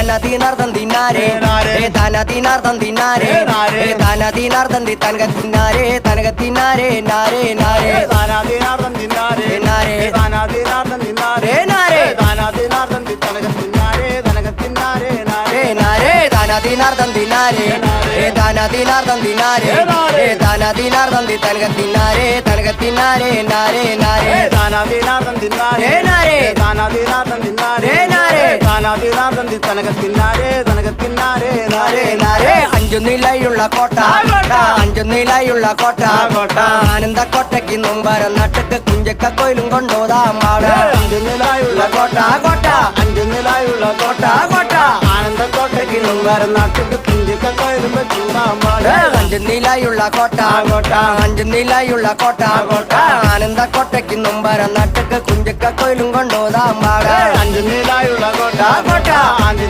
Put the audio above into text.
താനതീനാർദ്ദം തിന്നാരേ താനതീനാർദ്ദം തിന്നാരേ താനതീനാർദ്ദം തനകത്തിന്നാരേ തനകത്തിന്നാരേ നാരേ നാരേ താനാതീനാർദ്ദം തിന്നാരേ നാരേ താനാതീനാർദ്ദം തിന്നാരേ നാരേ താനാതീനാർദ്ദം തനകത്തിന്നാരേ തനകത്തിന്നാരേ നാരേ നാരേ താനതീനാർദ്ദം തിന്നാരേ താനതീനാർദ്ദം തിന്നാരേ താനതീനാർദ്ദം തനകത്തിന്നാരേ തനകത്തിന്നാരേ നാരേ നാരേ താനാതീനാർദ്ദം തിന്നാരേ നാരേ താനാതീനാർദ്ദം തിന്നാരേ നാരേ താനാതീനാർദ്ദം തനകത്തിന്നാരേ തനകത്തിന്നാരേ നാരേ നാരേ അഞ്ചു നിലയുള്ള കോട്ട അഞ്ചു നിലയുള്ള കോട്ട ആനന്ദ കോട്ടയ്ക്ക് മുമ്പരം നട്ടക്ക് കുഞ്ചക്ക കോയിലും കൊണ്ടോതാം പാട് അഞ്ചു നിലായുള്ള കോട്ട കോട്ട അഞ്ചു നിലായുള്ള കോട്ട കോട്ട ആനന്ദ കോട്ടയ്ക്ക് മുമ്പരം നാട്ടിട്ട് കുഞ്ചിക്ക കോയിലുമ്പോ ചൂടാമ്പാട് അഞ്ചു നിലയുള്ള കോട്ട അഞ്ചു നിലയുള്ള കോട്ട ആനന്ദ കോട്ടയ്ക്ക് മുമ്പരം നട്ടക്ക് കുഞ്ചക്ക കോയിലും കൊണ്ടോതാം പാട് അഞ്ചു നിലായുള്ള കോട്ട കോട്ട അഞ്ചു